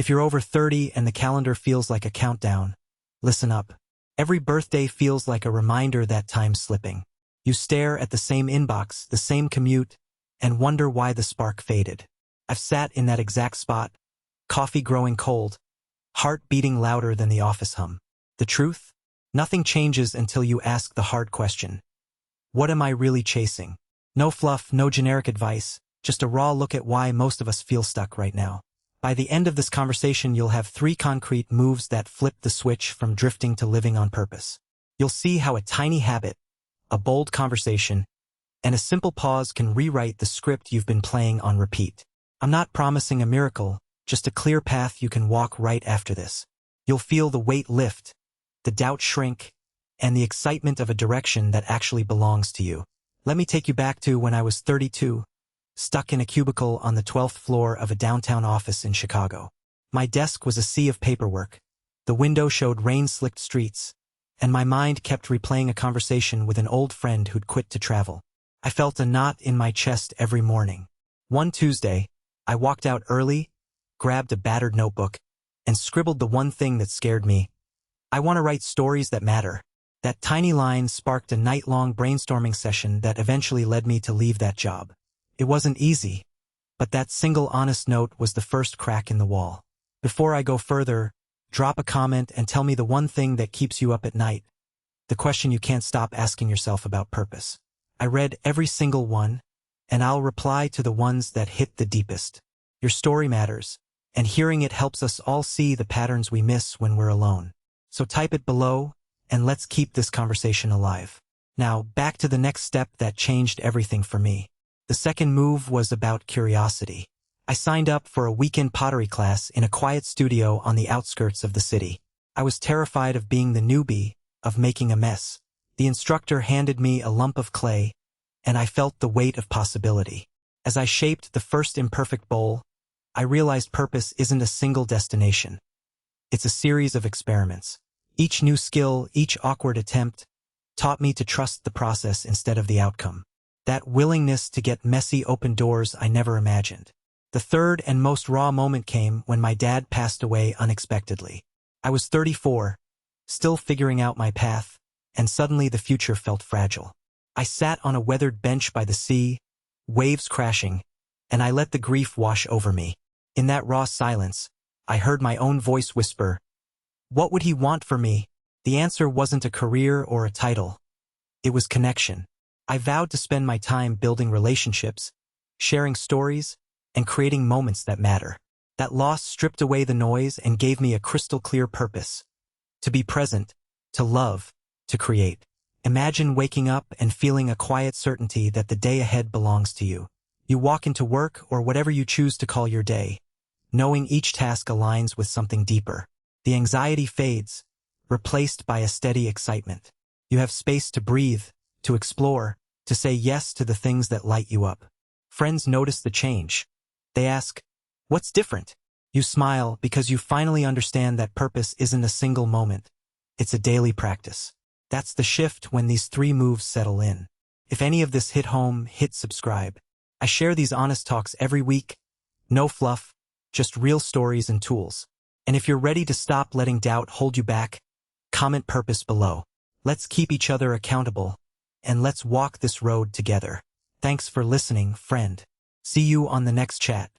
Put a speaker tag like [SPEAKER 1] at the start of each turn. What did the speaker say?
[SPEAKER 1] If you're over 30 and the calendar feels like a countdown, listen up. Every birthday feels like a reminder that time's slipping. You stare at the same inbox, the same commute, and wonder why the spark faded. I've sat in that exact spot, coffee growing cold, heart beating louder than the office hum. The truth? Nothing changes until you ask the hard question. What am I really chasing? No fluff, no generic advice, just a raw look at why most of us feel stuck right now. By the end of this conversation, you'll have 3 concrete moves that flip the switch from drifting to living on purpose. You'll see how a tiny habit, a bold conversation, and a simple pause can rewrite the script you've been playing on repeat. I'm not promising a miracle, just a clear path you can walk right after this. You'll feel the weight lift, the doubt shrink, and the excitement of a direction that actually belongs to you. Let me take you back to when I was 32, stuck in a cubicle on the 12th floor of a downtown office in Chicago. My desk was a sea of paperwork. The window showed rain-slicked streets, and my mind kept replaying a conversation with an old friend who'd quit to travel. I felt a knot in my chest every morning. One Tuesday, I walked out early, grabbed a battered notebook, and scribbled the one thing that scared me. I want to write stories that matter. That tiny line sparked a night-long brainstorming session that eventually led me to leave that job. It wasn't easy, but that single honest note was the first crack in the wall. Before I go further, drop a comment and tell me the one thing that keeps you up at night. The question you can't stop asking yourself about purpose. I read every single one, and I'll reply to the ones that hit the deepest. Your story matters, and hearing it helps us all see the patterns we miss when we're alone. So type it below, and let's keep this conversation alive. Now, back to the next step that changed everything for me. The second move was about curiosity. I signed up for a weekend pottery class in a quiet studio on the outskirts of the city. I was terrified of being the newbie, of making a mess. The instructor handed me a lump of clay, and I felt the weight of possibility. As I shaped the first imperfect bowl, I realized purpose isn't a single destination. It's a series of experiments. Each new skill, each awkward attempt, taught me to trust the process instead of the outcome. That willingness to get messy opened doors I never imagined. The third and most raw moment came when my dad passed away unexpectedly. I was 34, still figuring out my path, and suddenly the future felt fragile. I sat on a weathered bench by the sea, waves crashing, and I let the grief wash over me. In that raw silence, I heard my own voice whisper, "What would he want for me?" The answer wasn't a career or a title. It was connection. I vowed to spend my time building relationships, sharing stories, and creating moments that matter. That loss stripped away the noise and gave me a crystal-clear purpose. To be present, to love, to create. Imagine waking up and feeling a quiet certainty that the day ahead belongs to you. You walk into work or whatever you choose to call your day, knowing each task aligns with something deeper. The anxiety fades, replaced by a steady excitement. You have space to breathe, to explore, to say yes to the things that light you up. Friends notice the change. They ask, "What's different?" You smile because you finally understand that purpose isn't a single moment. It's a daily practice. That's the shift when these 3 moves settle in. If any of this hit home, hit subscribe. I share these honest talks every week. No fluff, just real stories and tools. And if you're ready to stop letting doubt hold you back, comment purpose below. Let's keep each other accountable, and let's walk this road together. Thanks for listening, friend. See you on the next chat.